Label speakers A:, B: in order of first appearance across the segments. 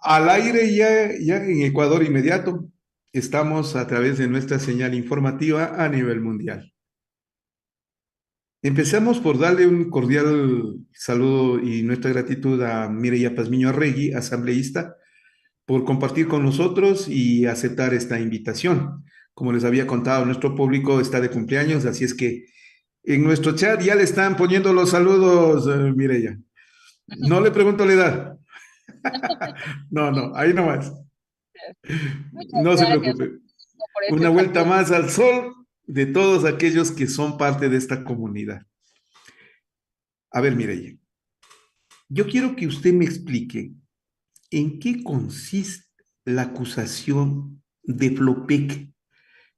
A: Al aire ya en Ecuador inmediato. Estamos a través de nuestra señal informativa a nivel mundial. Empezamos por darle un cordial saludo y nuestra gratitud a Mireya Pazmiño Arregui, asambleísta, por compartir con nosotros y aceptar esta invitación. Como les había contado, nuestro público está de cumpleaños, así es que en nuestro chat ya le están poniendo los saludos, Mireya. No le pregunto la edad. No, no, ahí nomás.
B: Muchas
A: No se
B: gracias,
A: preocupe.
B: Francisco, por este
A: Una vuelta
B: saludo.
A: más al sol de todos aquellos que son parte de esta comunidad. A ver, Mireya, yo quiero que usted me explique en qué consiste la acusación de Flopec.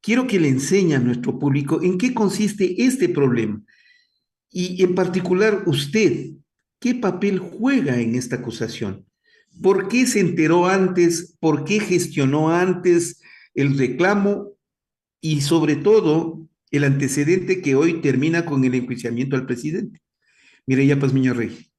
A: Quiero que le enseñe a nuestro público en qué consiste este problema y en particular usted, qué papel juega en esta acusación. ¿Por qué se enteró antes? ¿Por qué gestionó antes el reclamo? Y sobre todo, el antecedente que hoy termina con el enjuiciamiento al presidente. Mireya Pazmiño Rey.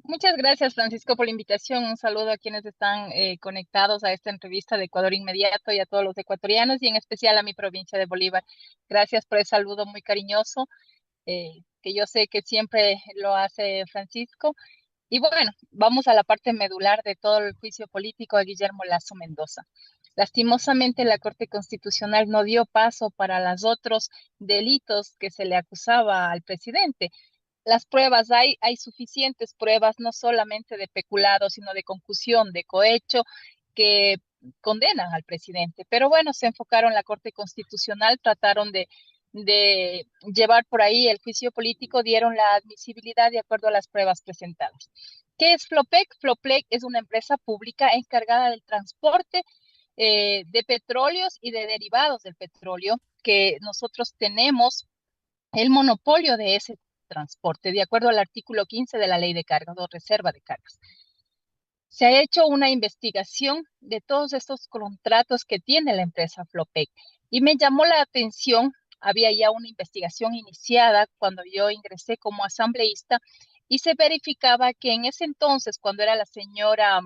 B: Muchas gracias, Francisco, por la invitación. Un saludo a quienes están conectados a esta entrevista de Ecuador Inmediato y a todos los ecuatorianos y en especial a mi provincia de Bolívar. Gracias por el saludo muy cariñoso, que yo sé que siempre lo hace Francisco. Y bueno, vamos a la parte medular de todo el juicio político a Guillermo Lazo Mendoza. Lastimosamente, la Corte Constitucional no dio paso para los otros delitos que se le acusaba al presidente. Las pruebas, hay suficientes pruebas, no solamente de peculado, sino de concusión, de cohecho, que condenan al presidente. Pero bueno, se enfocaron la Corte Constitucional, trataron de llevar por ahí el juicio político, dieron la admisibilidad de acuerdo a las pruebas presentadas. ¿Qué es Flopec? Flopec es una empresa pública encargada del transporte de petróleos y de derivados del petróleo, que nosotros tenemos el monopolio de ese transporte, de acuerdo al artículo 15 de la Ley de Cargas o Reserva de Cargas. Se ha hecho una investigación de todos estos contratos que tiene la empresa Flopec y me llamó la atención, había ya una investigación iniciada cuando yo ingresé como asambleísta y se verificaba que en ese entonces, cuando era la señora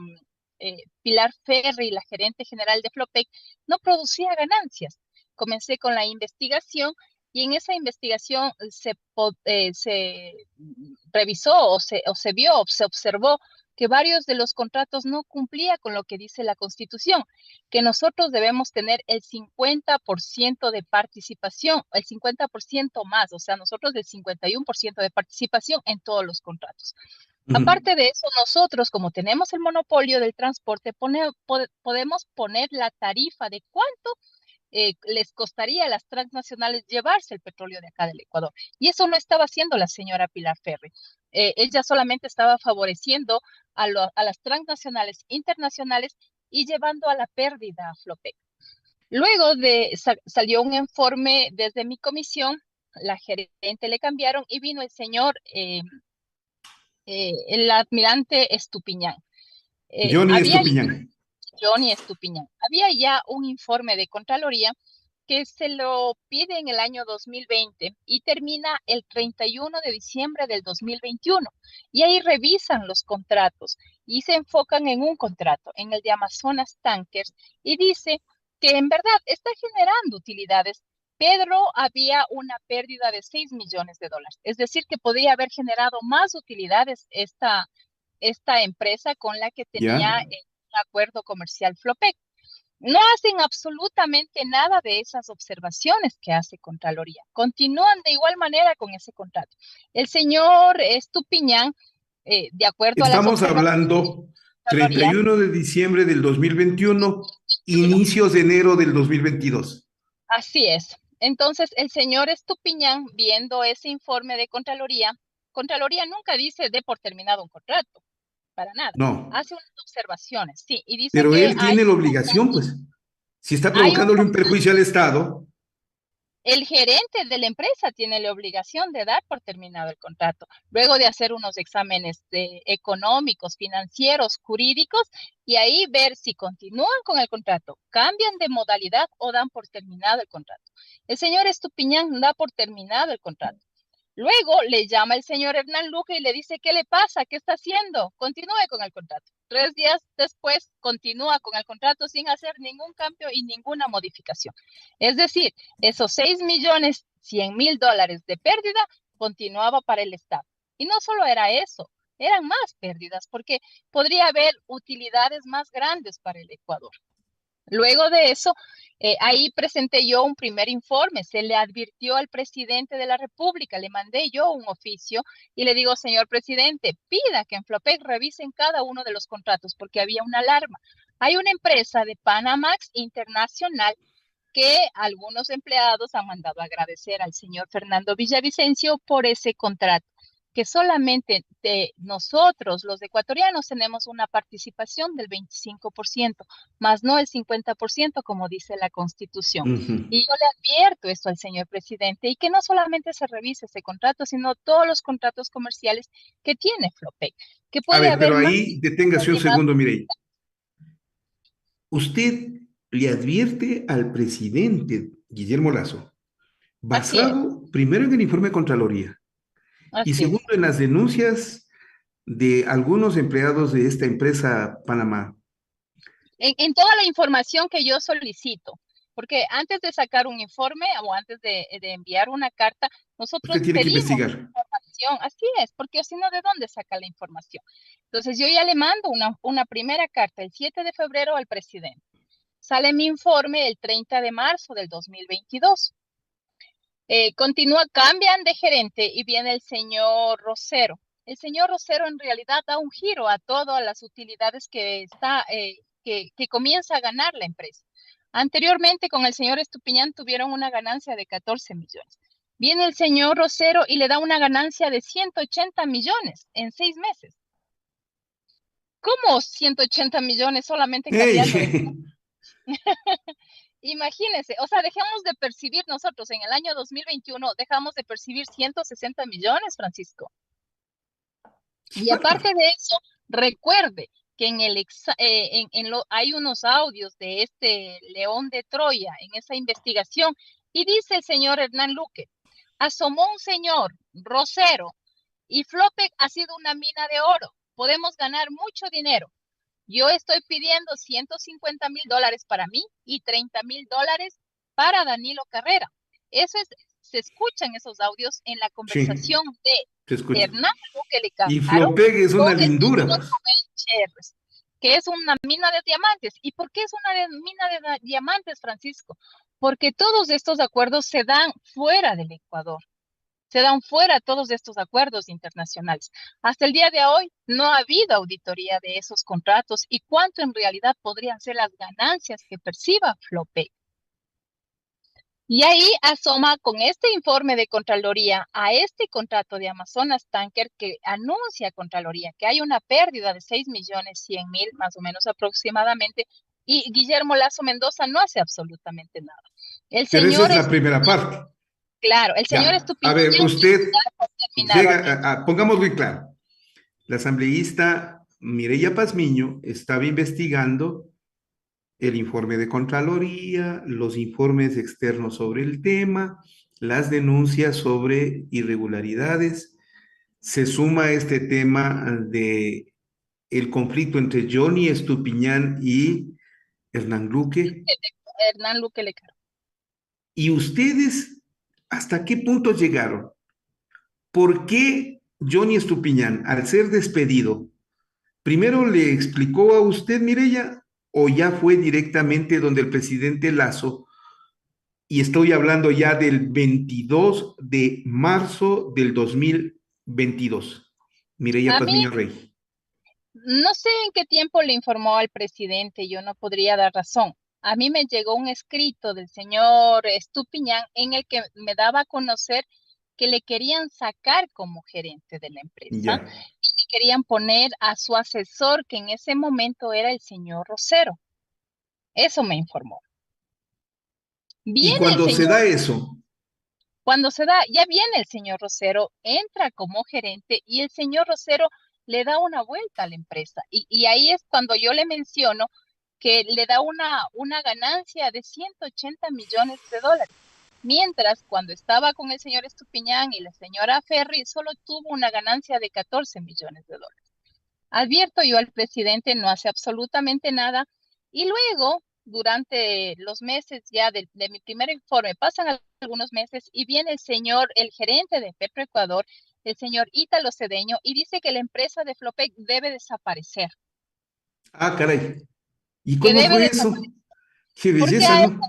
B: Pilar Ferri, la gerente general de Flopec, no producía ganancias. Comencé con la investigación y en esa investigación se revisó o se vio o se observó que varios de los contratos no cumplía con lo que dice la Constitución, que nosotros debemos tener el 50% de participación, el 50% más, o sea, nosotros del 51% de participación en todos los contratos.
A: Uh -huh.
B: Aparte de eso, nosotros, como tenemos el monopolio del transporte, podemos poner la tarifa de cuánto les costaría a las transnacionales llevarse el petróleo de acá del Ecuador. Y eso no estaba haciendo la señora Pilar Ferri. Ella solamente estaba favoreciendo a las transnacionales internacionales y llevando a la pérdida a Flopec. Luego salió un informe desde mi comisión, la gerente le cambiaron y vino el señor, el almirante Estupiñán.
A: Johnny
B: Había
A: Estupiñán.
B: Johnny Estupiñán. Había ya un informe de Contraloría que se lo pide en el año 2020 y termina el 31 de diciembre del 2021. Y ahí revisan los contratos y se enfocan en un contrato, en el de Amazonas Tankers, y dice que en verdad está generando utilidades. Pedro había una pérdida de 6 millones de dólares, es decir, que podría haber generado más utilidades esta empresa con la que tenía
A: ¿Ya?
B: un acuerdo comercial Flopec. No hacen absolutamente nada de esas observaciones que hace Contraloría. Continúan de igual manera con ese contrato. El señor Estupiñán, de acuerdo a las
A: Estamos
B: observaciones
A: hablando
B: de
A: treinta y
B: Contraloría,
A: uno de diciembre del 2021, inicios de enero del 2022.
B: así es. Entonces, el señor Estupiñán, viendo ese informe de Contraloría, Contraloría nunca dice de por terminado un contrato, para nada.
A: No,
B: Hace unas observaciones, sí, y dice
A: pero
B: que
A: él tiene la obligación, pues. Si está
B: hay un
A: provocándole un perjuicio al Estado,
B: el gerente de la empresa tiene la obligación de dar por terminado el contrato, luego de hacer unos exámenes económicos, financieros, jurídicos, y ahí ver si continúan con el contrato, cambian de modalidad o dan por terminado el contrato. El señor Estupiñán da por terminado el contrato. Luego le llama el señor Hernán Luque y le dice, ¿qué le pasa? ¿Qué está haciendo? Continúe con el contrato. 3 días después continúa con el contrato sin hacer ningún cambio y ninguna modificación. Es decir, esos 6.100.000 dólares de pérdida continuaba para el Estado. Y no solo era eso, eran más pérdidas porque podría haber utilidades más grandes para el Ecuador. Luego de eso, ahí presenté yo un primer informe, se le advirtió al presidente de la República, le mandé yo un oficio y le digo, señor presidente, pida que en Flopec revisen cada uno de los contratos porque había una alarma. Hay una empresa de Panamax Internacional que algunos empleados han mandado a agradecer al señor Fernando Villavicencio por ese contrato, que solamente de nosotros, los ecuatorianos, tenemos una participación del 25%, más no el 50%, como dice la Constitución.
A: Ujú.
B: Y yo le advierto esto al señor presidente, y que no solamente se revise ese contrato, sino todos los contratos comerciales que tiene Flopec, que
A: A
B: puede
A: ver,
B: haber
A: pero
B: más
A: ahí deténgase un
B: y más.
A: segundo, Mireya. Usted le advierte al presidente Guillermo Lazo,
B: Así es,
A: basado primero en el informe de Contraloría y
B: así es.
A: segundo en las denuncias de algunos empleados de esta empresa Panamá.
B: En toda la información que yo solicito, porque antes de sacar un informe o antes de enviar una carta,
A: Usted
B: nosotros
A: tiene que
B: pedimos
A: investigar.
B: información, así es, porque si no, ¿de dónde saca la información? Entonces yo ya le mando una primera carta el 7 de febrero al presidente. Sale mi informe el 30 de marzo del 2022. Continúa, cambian de gerente y viene el señor Rosero. El señor Rosero en realidad da un giro a todas las utilidades que comienza a ganar la empresa. Anteriormente con el señor Estupiñán tuvieron una ganancia de 14 millones. Viene el señor Rosero y le da una ganancia de 180 millones en 6 meses. ¿Cómo 180 millones solamente cambiando de
A: ¡Ey!
B: Imagínense, o sea, dejamos de percibir nosotros en el año 2021, dejamos de percibir 160 millones, Francisco. Y aparte de eso, recuerde que hay unos audios de este León de Troya en esa investigación y dice el señor Hernán Luque, asomó un señor Rosero y Flopec ha sido una mina de oro, podemos ganar mucho dinero. Yo estoy pidiendo 150.000 dólares para mí y 30.000 dólares para Danilo Carrera. Eso es, se escuchan esos audios en la
A: Sí,
B: conversación de
A: te escucho.
B: Hernán Luque
A: Y
B: Lecaro
A: Flopeg es
B: con
A: una
B: el
A: lindura,
B: señor
A: pues.
B: Joel Chávez, que es una mina de diamantes. ¿Y por qué es una mina de diamantes, Francisco? Porque todos estos acuerdos se dan fuera del Ecuador, se dan fuera todos estos acuerdos internacionales. Hasta el día de hoy no ha habido auditoría de esos contratos y cuánto en realidad podrían ser las ganancias que perciba Flopec. Y ahí asoma con este informe de Contraloría a este contrato de Amazonas Tanker que anuncia Contraloría que hay una pérdida de 6.100.000, más o menos aproximadamente, y Guillermo Lazo Mendoza no hace absolutamente nada. El
A: Pero esa
B: señor
A: es la
B: es,
A: primera parte.
B: claro, el señor
A: Ya. A
B: Estupiñán
A: ver,
B: ni
A: usted
B: da por terminado al
A: llega,
B: menos.
A: pongamos muy claro, la asambleísta Mireya Pazmiño estaba investigando el informe de Contraloría, los informes externos sobre el tema, las denuncias sobre irregularidades. Se suma este tema de el conflicto entre Johnny Estupiñán y Hernán Luque.
B: Hernán Luque Lecaro.
A: ¿Y ustedes hasta qué punto llegaron? ¿Por qué Johnny Estupiñán, al ser despedido, primero le explicó a usted, Mireya, o ya fue directamente donde el presidente Lazo? Y estoy hablando ya del 22 de marzo del 2022. Mireya
B: A mí
A: Pazmiño Rey.
B: no sé en qué tiempo le informó al presidente, yo no podría dar razón. A mí me llegó un escrito del señor Estupiñán en el que me daba a conocer que le querían sacar como gerente de la empresa
A: Ya.
B: y querían poner a su asesor, que en ese momento era el señor Rosero. Eso me informó.
A: Y
B: Viene el
A: cuando se
B: señor,
A: da eso,
B: cuando se da, ya viene el señor Rosero, entra como gerente y el señor Rosero le da una vuelta a la empresa. Y ahí es cuando yo le menciono que le da una ganancia de 180 millones de dólares. Mientras, cuando estaba con el señor Estupiñán y la señora Ferri, solo tuvo una ganancia de 14 millones de dólares. Advierto yo al presidente, no hace absolutamente nada. Y luego, durante los meses ya de mi primer informe, pasan algunos meses y viene el señor, el gerente de Petroecuador, el señor Ítalo Cedeño, y dice que la empresa de Flopec debe desaparecer,
A: Ah, caray. ¿Y
B: que
A: cómo
B: debe
A: fue eso?
B: desaparecer.
A: Qué
B: Porque
A: belleza, ¿no?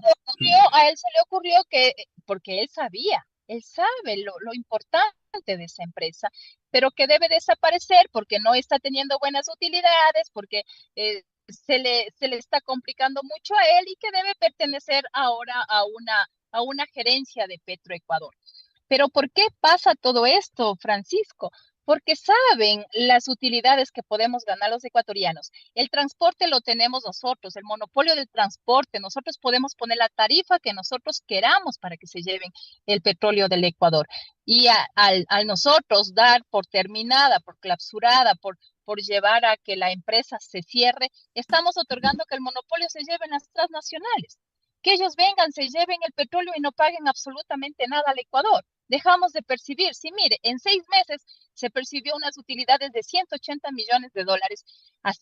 B: a él se le ocurrió que, porque él sabía, él sabe lo importante de esa empresa, pero que debe desaparecer porque no está teniendo buenas utilidades, porque se le está complicando mucho a él y que debe pertenecer ahora a una gerencia de Petroecuador. Pero ¿por qué pasa todo esto, Francisco? Porque saben las utilidades que podemos ganar los ecuatorianos. El transporte lo tenemos nosotros, el monopolio del transporte. Nosotros podemos poner la tarifa que nosotros queramos para que se lleven el petróleo del Ecuador. Y al nosotros dar por terminada, por clausurada, por llevar a que la empresa se cierre, estamos otorgando que el monopolio se lleve en las transnacionales. Que ellos vengan, se lleven el petróleo y no paguen absolutamente nada al Ecuador. Dejamos de percibir. Sí, mire, en 6 meses se percibió unas utilidades de 180 millones de dólares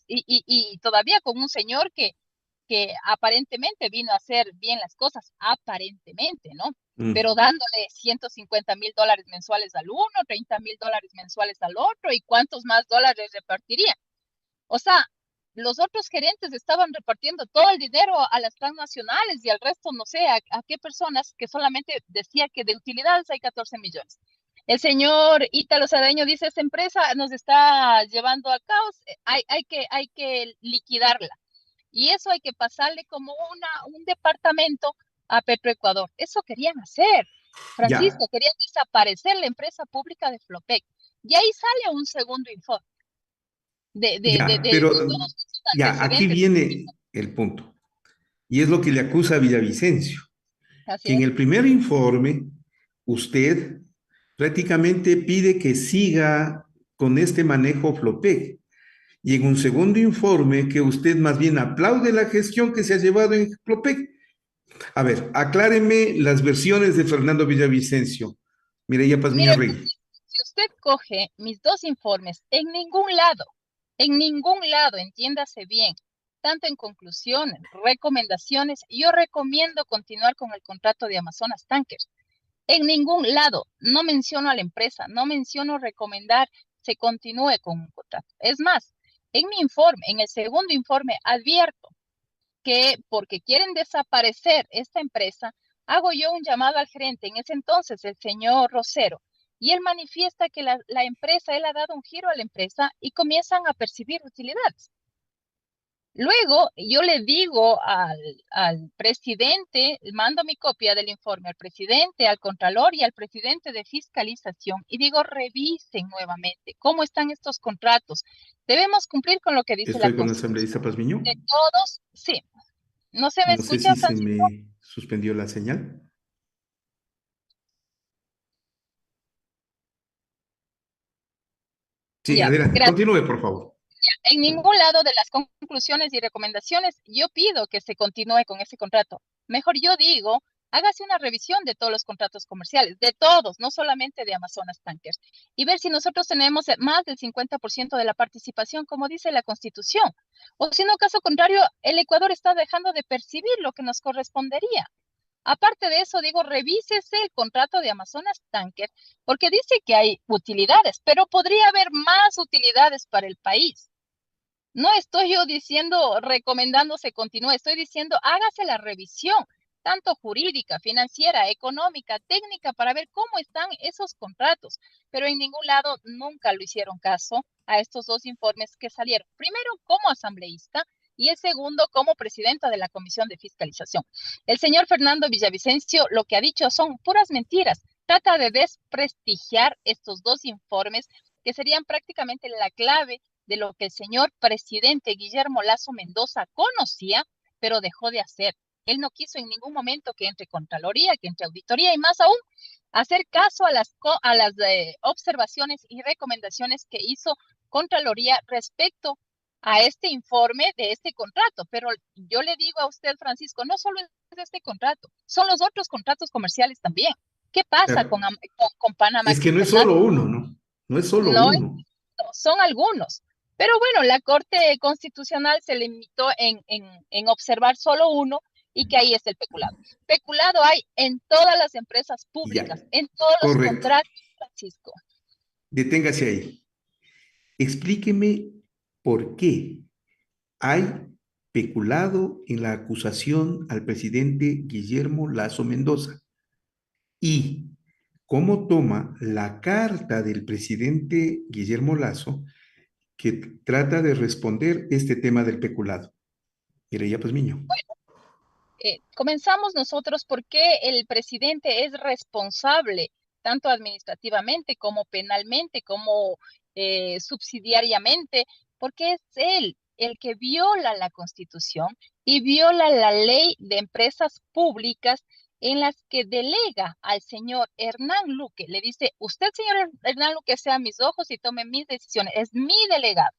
B: y todavía con un señor que aparentemente vino a hacer bien las cosas, aparentemente, ¿no? Pero
A: Mm.
B: dándole 150.000 dólares mensuales al uno, 30.000 dólares mensuales al otro, y cuántos más dólares repartiría. O sea, los otros gerentes estaban repartiendo todo el dinero a las transnacionales y al resto, no sé, a qué personas que solamente decía que de utilidades hay 14 millones. El señor Ítalo Sadeño dice, esta empresa nos está llevando al caos, hay que liquidarla. Y eso hay que pasarle como un departamento a Petroecuador. Eso querían hacer,
A: Ya,
B: Francisco, querían desaparecer la empresa pública de Flopec. Y ahí sale un segundo informe
A: ya,
B: de
A: pero
B: todos estos
A: ya, aquí
B: antecedentes.
A: viene el punto. Y es lo que le acusa a Villavicencio,
B: Así
A: que en
B: es.
A: el primer informe usted prácticamente pide que siga con este manejo Flopec. Y en un segundo informe que usted más bien aplaude la gestión que se ha llevado en Flopec. A ver, acláreme las versiones de Fernando Villavicencio. Mireya Pazmiño
B: Mire,
A: Rey.
B: si usted coge mis dos informes, en ningún lado, entiéndase bien, tanto en conclusiones, recomendaciones, yo recomiendo continuar con el contrato de Amazonas Tankers. En ningún lado, no menciono a la empresa, no menciono recomendar se continúe con un contrato. Es más, en mi informe, en el segundo informe, advierto que porque quieren desaparecer esta empresa, hago yo un llamado al gerente, en ese entonces el señor Rosero, y él manifiesta que la empresa, él ha dado un giro a la empresa y comienzan a percibir utilidades. Luego yo le digo al presidente, mando mi copia del informe al presidente, al contralor y al presidente de fiscalización y digo, revisen nuevamente cómo están estos contratos. Debemos cumplir con lo que dice la
A: Estoy con la
B: Constitución.
A: asambleísta Pazmiño.
B: De todos, sí. ¿No se me
A: No sé
B: escucha,
A: si se
B: Francisco?
A: me suspendió la señal. Sí,
B: Ya,
A: adelante,
B: gracias.
A: continúe, por favor.
B: En ningún lado de las conclusiones y recomendaciones yo pido que se continúe con ese contrato. Mejor yo digo, hágase una revisión de todos los contratos comerciales, de todos, no solamente de Amazonas Tankers, y ver si nosotros tenemos más del 50% de la participación, como dice la Constitución. O si no, caso contrario, el Ecuador está dejando de percibir lo que nos correspondería. Aparte de eso, digo, revísese el contrato de Amazonas Tanker, porque dice que hay utilidades, pero podría haber más utilidades para el país. No estoy yo diciendo, recomendando se continúe, estoy diciendo hágase la revisión, tanto jurídica, financiera, económica, técnica, para ver cómo están esos contratos. Pero en ningún lado nunca lo hicieron caso a estos dos informes que salieron. Primero, como asambleísta y el segundo, como presidenta de la Comisión de Fiscalización. El señor Fernando Villavicencio lo que ha dicho son puras mentiras. Trata de desprestigiar estos dos informes que serían prácticamente la clave de lo que el señor presidente Guillermo Lazo Mendoza conocía, pero dejó de hacer. Él no quiso en ningún momento que entre Contraloría, que entre Auditoría y más aún hacer caso a las observaciones y recomendaciones que hizo Contraloría respecto a este informe de este contrato. Pero yo le digo a usted, Francisco, no solo este contrato, son los otros contratos comerciales también. ¿Qué pasa
A: Claro.
B: con
A: Es
B: Panamax
A: que no es
B: International?
A: solo uno, ¿no? No es solo
B: No,
A: uno.
B: son algunos. Pero bueno, la Corte Constitucional se limitó en observar solo uno y que ahí es el peculado. Peculado hay en todas las empresas
A: Ya,
B: públicas, en todos los
A: correcto.
B: contratos, Francisco.
A: Deténgase ahí. Explíqueme por qué hay peculado en la acusación al presidente Guillermo Lazo Mendoza y cómo toma la carta del presidente Guillermo Lazo que trata de responder este tema del peculado. Mire, ya pues, niño.
B: Comenzamos nosotros porque el presidente es responsable tanto administrativamente como penalmente, como subsidiariamente, porque es él el que viola la Constitución y viola la ley de empresas públicas en las que delega al señor Hernán Luque. Le dice, usted, señor Hernán Luque, sea mis ojos y tome mis decisiones. Es mi delegado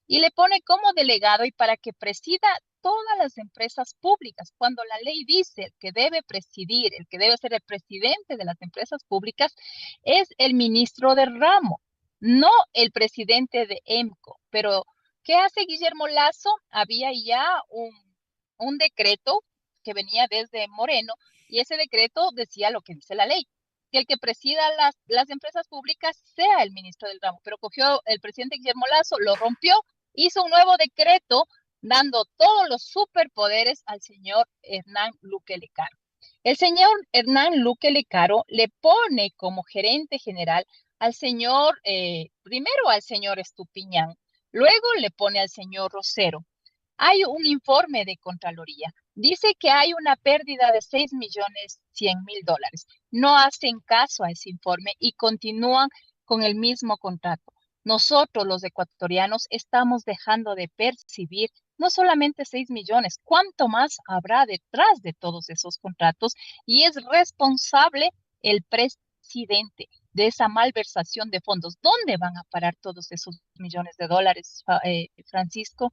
B: y le pone como delegado y para que presida todas las empresas públicas. Cuando la ley dice el que debe presidir, el que debe ser el presidente de las empresas públicas, es el ministro del ramo, no el presidente de EMCO. Pero, ¿qué hace Guillermo Lazo? Había ya un decreto que venía desde Moreno y ese decreto decía lo que dice la ley, que el que presida las empresas públicas sea el ministro del ramo, pero cogió el presidente Guillermo Lazo, lo rompió, hizo un nuevo decreto dando todos los superpoderes al señor Hernán Luque Lecaro. El señor Hernán Luque Lecaro le pone como gerente general al señor, primero al señor Estupiñán, luego le pone al señor Rosero. Hay un informe de Contraloría. Dice que hay una pérdida de 6.100.000 dólares. No hacen caso a ese informe y continúan con el mismo contrato. Nosotros, los ecuatorianos, estamos dejando de percibir no solamente 6 millones, cuánto más habrá detrás de todos esos contratos y es responsable el presidente de esa malversación de fondos. ¿Dónde van a parar todos esos millones de dólares, Francisco?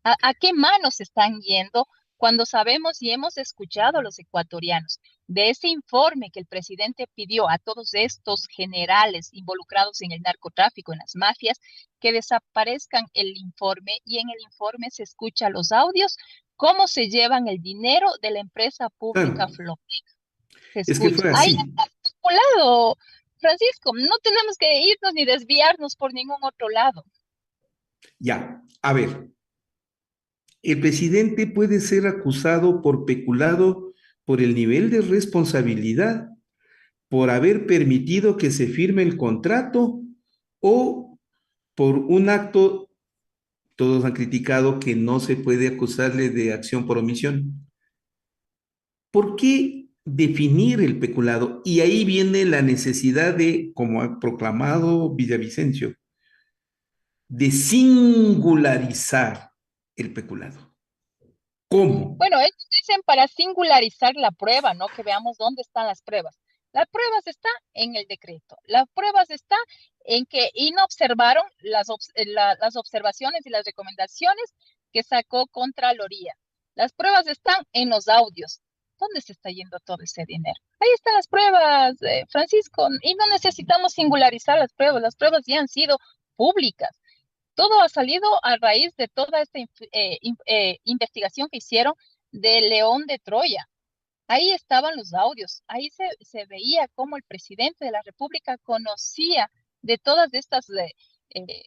B: ¿A qué manos están yendo cuando sabemos y hemos escuchado a los ecuatorianos de ese informe que el presidente pidió a todos estos generales involucrados en el narcotráfico, en las mafias, que desaparezcan el informe y en el informe se escuchan los audios, cómo se llevan el dinero de la empresa pública
A: Claro,
B: Flow? Se
A: es que
B: escucha.
A: fue
B: Ahí
A: así.
B: está estipulado, Francisco, no tenemos que irnos ni desviarnos por ningún otro lado.
A: Ya, a ver, el presidente puede ser acusado por peculado por el nivel de responsabilidad, por haber permitido que se firme el contrato o por un acto, todos han criticado que no se puede acusarle de acción por omisión. ¿Por qué definir el peculado? Y ahí viene la necesidad de, como ha proclamado Villavicencio, de singularizar el peculado. ¿Cómo?
B: Bueno, ellos dicen para singularizar la prueba, ¿no? Que veamos dónde están las pruebas. Las pruebas están en el decreto. Las pruebas están en que y no observaron las observaciones y las recomendaciones que sacó Contraloría. Las pruebas están en los audios. ¿Dónde se está yendo todo ese dinero? Ahí están las pruebas, Francisco, y no necesitamos singularizar las pruebas ya han sido públicas. Todo ha salido a raíz de toda esta investigación que hicieron de León de Troya. Ahí estaban los audios, ahí se veía cómo el presidente de la República conocía de todas estas eh,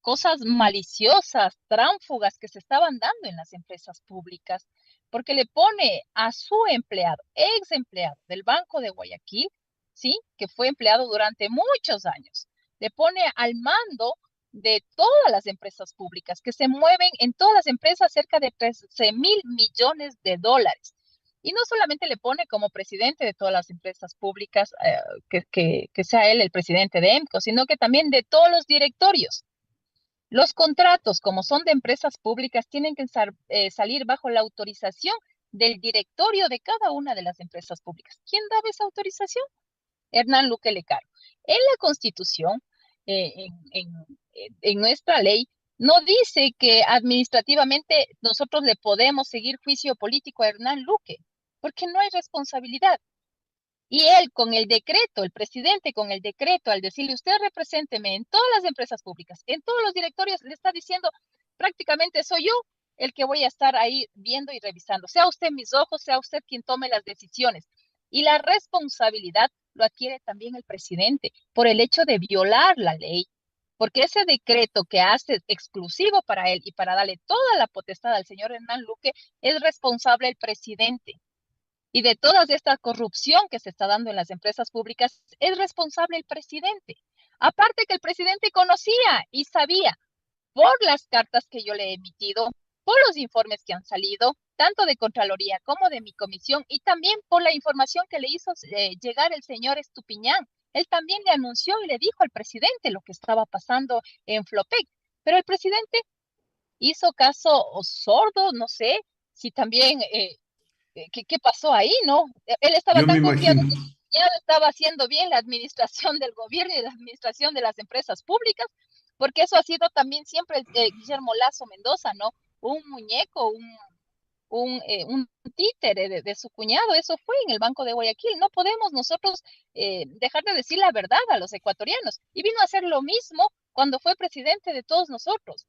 B: cosas maliciosas, tránfugas que se estaban dando en las empresas públicas, porque le pone a su empleado, ex empleado del Banco de Guayaquil, ¿sí? Que fue empleado durante muchos años, le pone al mando de todas las empresas públicas, que se mueven en todas las empresas cerca de 13.000 millones de dólares. Y no solamente le pone como presidente de todas las empresas públicas, que sea él el presidente de EMCO, sino que también de todos los directorios. Los contratos, como son de empresas públicas, tienen que salir bajo la autorización del directorio de cada una de las empresas públicas. ¿Quién daba esa autorización? Hernán Luque Lecaro. En la Constitución, eh, en, en nuestra ley, no dice que administrativamente nosotros le podemos seguir juicio político a Hernán Luque, porque no hay responsabilidad. Y él con el decreto, el presidente con el decreto, al decirle usted represénteme en todas las empresas públicas, en todos los directorios, le está diciendo prácticamente soy yo el que voy a estar ahí viendo y revisando. Sea usted mis ojos, sea usted quien tome las decisiones. Y la responsabilidad lo adquiere también el presidente por el hecho de violar la ley, porque ese decreto que hace exclusivo para él y para darle toda la potestad al señor Hernán Luque es responsable el presidente. Y de toda esta corrupción que se está dando en las empresas públicas es responsable el presidente. Aparte que el presidente conocía y sabía por las cartas que yo le he emitido, por los informes que han salido, tanto de Contraloría como de mi comisión, y también por la información que le hizo llegar el señor Estupiñán. Él también le anunció y le dijo al presidente lo que estaba pasando en Flopec, pero el presidente hizo caso sordo, no sé si también ¿qué pasó ahí, no? Él estaba
A: Yo me
B: tan confiado
A: imagino.
B: que ya estaba haciendo bien la administración del gobierno y la administración de las empresas públicas, porque eso ha sido también siempre Guillermo Lazo Mendoza, ¿no? Un muñeco, un títere de su cuñado, eso fue en el Banco de Guayaquil. No podemos nosotros dejar de decir la verdad a los ecuatorianos. Y vino a hacer lo mismo cuando fue presidente de todos nosotros.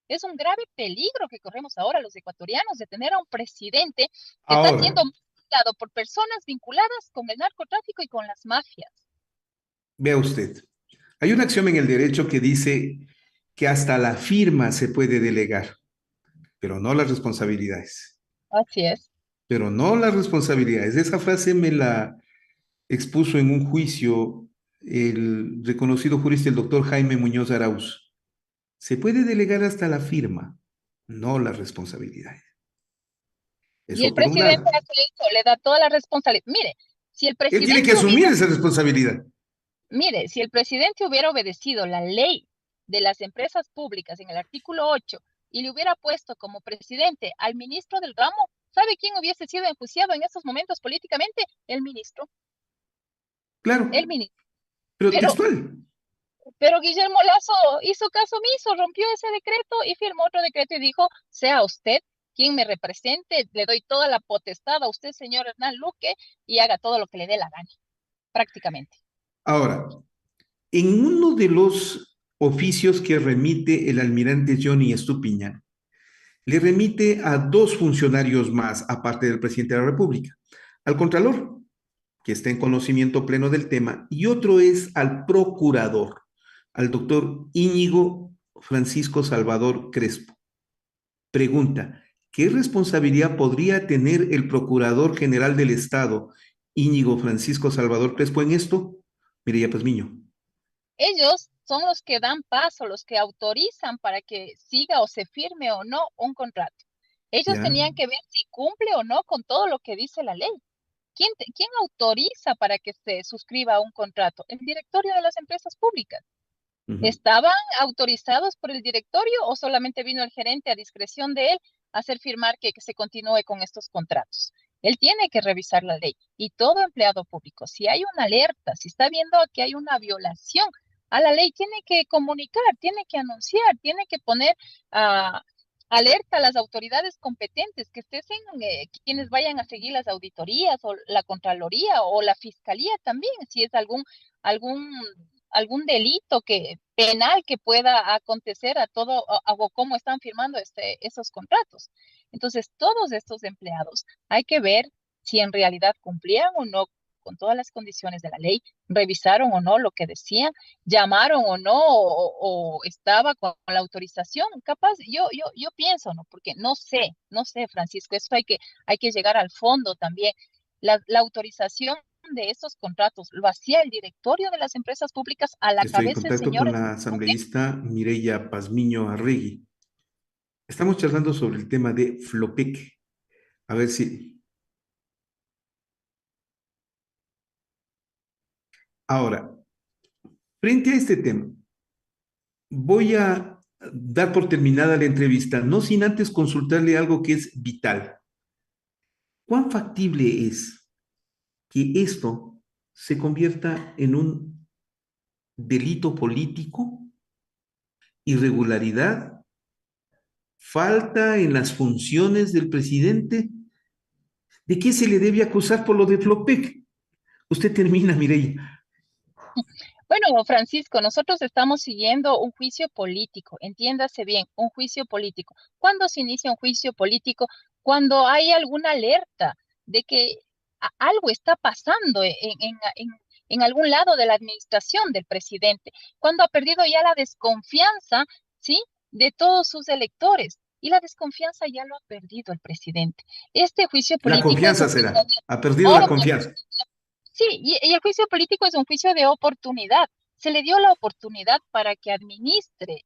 B: Es un grave peligro que corremos ahora los ecuatorianos de tener a un presidente que está
A: Ahora,
B: siendo manipulado por personas vinculadas con el narcotráfico y con las mafias.
A: vea usted, hay una axioma en el derecho que dice que hasta la firma se puede delegar, pero no las responsabilidades.
B: Así es.
A: Pero no las responsabilidades. Esa frase me la expuso en un juicio el reconocido jurista, el doctor Jaime Muñoz Arauz. Se puede delegar hasta la firma, no las responsabilidades.
B: Y el
A: Eso por un
B: presidente
A: lado.
B: hace eso, le da toda la responsabilidad. Si el
A: Él tiene que
B: presidente
A: asumir
B: hubiera,
A: esa responsabilidad.
B: si el presidente hubiera obedecido la ley de las empresas públicas en el artículo 8 y le hubiera puesto como presidente al ministro del ramo, ¿sabe quién hubiese sido enjuiciado en estos momentos políticamente?
A: Claro,
B: El ministro.
A: pero
B: Pero
A: textual.
B: Pero Guillermo Lazo hizo caso omiso, rompió ese decreto y firmó otro decreto y dijo, sea usted quien me represente, le doy toda la potestad a usted, señor Hernán Luque, y haga todo lo que le dé la gana, prácticamente.
A: Ahora, en uno de los oficios que remite el almirante Johnny Estupiñán, le remite a dos funcionarios más, aparte del presidente de la República, al Contralor, que está en conocimiento pleno del tema, y otro es al procurador, al doctor Íñigo Francisco Salvador Crespo. Pregunta, ¿qué responsabilidad podría tener el Procurador General del Estado, Íñigo Francisco Salvador Crespo, en esto? Mireya Pazmiño.
B: Ellos son los que dan paso, los que autorizan para que siga o se firme o no un contrato. Ellos
A: ¿Ya?
B: tenían que ver si cumple o no con todo lo que dice la ley. ¿Quién autoriza para que se suscriba un contrato? El directorio de las empresas públicas.
A: Ujú.
B: ¿Estaban autorizados por el directorio o solamente vino el gerente a discreción de él a hacer firmar que se continúe con estos contratos? Él tiene que revisar la ley y todo empleado público, si hay una alerta, si está viendo que hay una violación a la ley, tiene que comunicar, tiene que anunciar, tiene que poner alerta a las autoridades competentes que estén quienes vayan a seguir las auditorías o la Contraloría o la Fiscalía también, si es algún algún delito penal que pueda acontecer a todo o cómo están firmando esos contratos. Entonces, todos estos empleados hay que ver si en realidad cumplían o no con todas las condiciones de la ley, revisaron o no lo que decían, llamaron o no, o estaba con la autorización. Capaz, yo pienso, ¿no? Porque no sé, Francisco, eso hay que llegar al fondo también. La autorización de esos contratos lo hacía el directorio de las empresas públicas a la
A: Estoy en
B: cabeza el
A: contacto
B: señor
A: con la
B: Duque.
A: asambleísta Mireya Pazmiño Arregui. Estamos charlando sobre el tema de Flopec. A ver si... Ahora, frente a este tema, voy a dar por terminada la entrevista, no sin antes consultarle algo que es vital. ¿Cuán factible es que esto se convierta en un delito político, irregularidad, falta en las funciones del presidente? ¿De qué se le debe acusar por lo de Flopec? Usted termina, Mireya.
B: Bueno, Francisco, nosotros estamos siguiendo un juicio político, entiéndase bien, un juicio político. ¿Cuándo se inicia un juicio político? Cuando hay alguna alerta de que algo está pasando en algún lado de la administración del presidente, cuando ha perdido ya la desconfianza, ¿sí? De todos sus electores. Y la desconfianza ya lo ha perdido el presidente. Este juicio
A: La
B: político es
A: confianza
B: un juicio
A: será.
B: de
A: Ha perdido la confianza.
B: Sí, y el juicio político es un juicio de oportunidad. Se le dio la oportunidad para que administre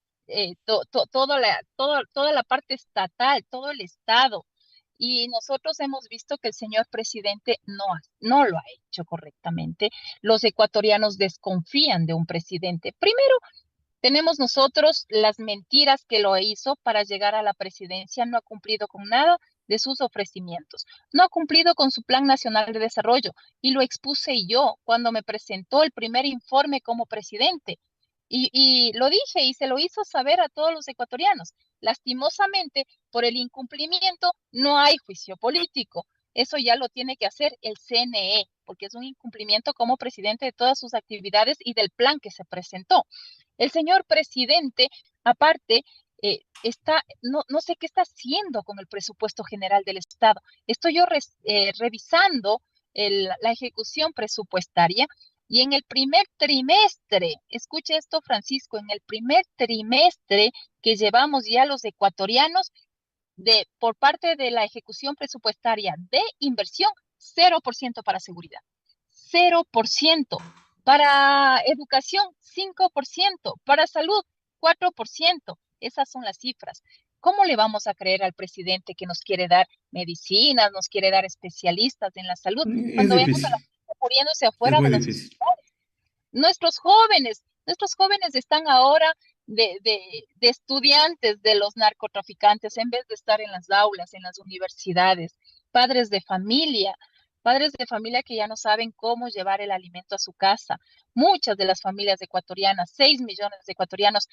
B: toda la parte estatal, todo el Estado. Y nosotros hemos visto que el señor presidente no lo ha hecho correctamente. Los ecuatorianos desconfían de un presidente. Primero, tenemos nosotros las mentiras que lo hizo para llegar a la presidencia, no ha cumplido con nada de sus ofrecimientos, no ha cumplido con su Plan Nacional de Desarrollo y lo expuse yo cuando me presentó el primer informe como presidente. Y lo dije y se lo hizo saber a todos los ecuatorianos. Lastimosamente, por el incumplimiento no hay juicio político. Eso ya lo tiene que hacer el CNE, porque es un incumplimiento como presidente de todas sus actividades y del plan que se presentó. El señor presidente, aparte, no sé qué está haciendo con el presupuesto general del Estado. Estoy yo revisando la ejecución presupuestaria y en el primer trimestre, escuche esto, Francisco, en el primer trimestre que llevamos ya los ecuatorianos, por parte de la ejecución presupuestaria de inversión, 0% para seguridad, 0%. Para educación, 5%. Para salud, 4%. Esas son las cifras. ¿Cómo le vamos a creer al presidente que nos quiere dar medicinas, nos quiere dar especialistas en la salud,
A: Es
B: cuando vemos a la
A: difícil.
B: gente muriéndose
A: Es
B: afuera
A: muy
B: de los
A: difícil.
B: hospitales? Nuestros jóvenes están ahora de estudiantes de los narcotraficantes en vez de estar en las aulas, en las universidades, padres de familia, padres de familia que ya no saben cómo llevar el alimento a su casa. Muchas de las familias ecuatorianas, 6 millones de ecuatorianos,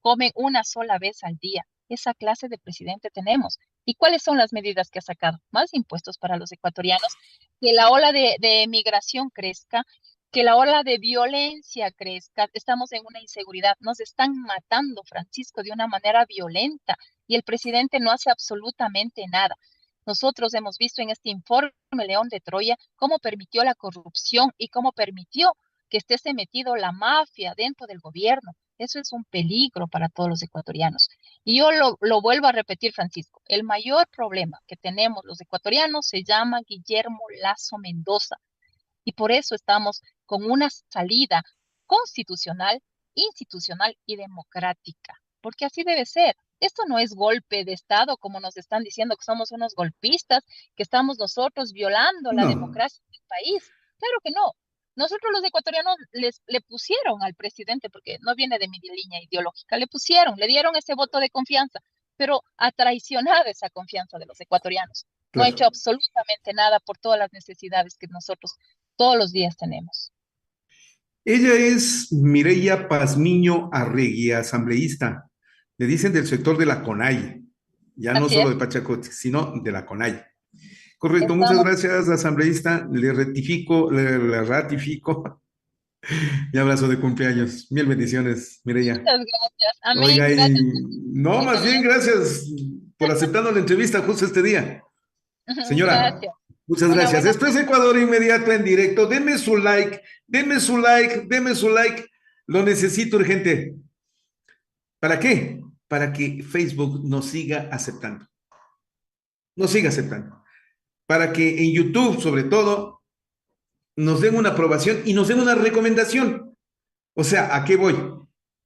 B: comen una sola vez al día. Esa clase de presidente tenemos. ¿Y cuáles son las medidas que ha sacado? Más impuestos para los ecuatorianos, que la ola de migración crezca, que la ola de violencia crezca. Estamos en una inseguridad. Nos están matando, Francisco, de una manera violenta y el presidente no hace absolutamente nada. Nosotros hemos visto en este informe León de Troya cómo permitió la corrupción y cómo permitió que esté metido la mafia dentro del gobierno. Eso es un peligro para todos los ecuatorianos. Y yo lo vuelvo a repetir, Francisco, el mayor problema que tenemos los ecuatorianos se llama Guillermo Lazo Mendoza. Y por eso estamos con una salida constitucional, institucional y democrática, porque así debe ser. Esto no es golpe de Estado, como nos están diciendo que somos unos golpistas, que estamos nosotros violando la
A: No.
B: democracia del país. Claro que no. Nosotros los ecuatorianos le pusieron al presidente, porque no viene de mi línea ideológica, le dieron ese voto de confianza, pero ha traicionado esa confianza de los ecuatorianos. No ha hecho
A: Claro.
B: absolutamente nada por todas las necesidades que nosotros todos los días tenemos.
A: Ella es Mireya Pazmiño Arregui, asambleísta. Le dicen del sector de la CONAI, ya no
B: Así
A: solo
B: es,
A: de Pachacuti, sino de la CONAI. Correcto, muchas
B: estamos.
A: gracias, asambleísta. Le rectifico, le ratifico. Y abrazo de cumpleaños. Mil bendiciones, Mireya.
B: Muchas gracias.
A: Oiga,
B: Amén. Gracias
A: y no,
B: por
A: más bien
B: también.
A: gracias por aceptarnos la entrevista justo este día. Señora,
B: Gracias.
A: muchas
B: Una
A: gracias.
B: buena
A: Expreso
B: tarde.
A: Ecuador inmediato en directo. Deme su like, deme su like, deme su like. Lo necesito urgente. ¿Para qué? Para que Facebook nos siga aceptando. Nos siga aceptando. Para que en YouTube, sobre todo, nos den una aprobación y nos den una recomendación. O sea, ¿a qué voy?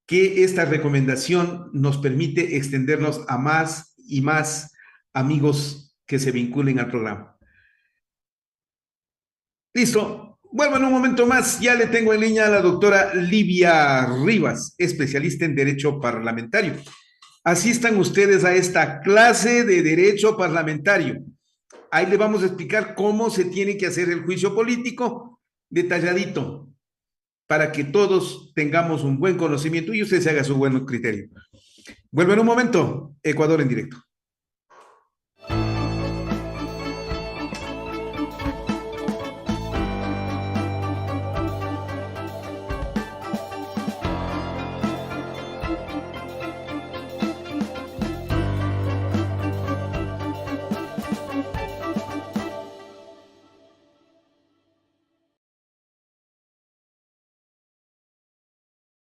A: Que esta recomendación nos permite extendernos a más y más amigos que se vinculen al programa. Listo. Vuelvo en un momento más. Ya le tengo en línea a la doctora Livia Rivas, especialista en Derecho Parlamentario. Asistan ustedes a esta clase de Derecho Parlamentario. Ahí le vamos a explicar cómo se tiene que hacer el juicio político detalladito para que todos tengamos un buen conocimiento y usted se haga su buen criterio. Vuelvo en un momento. Ecuador en directo.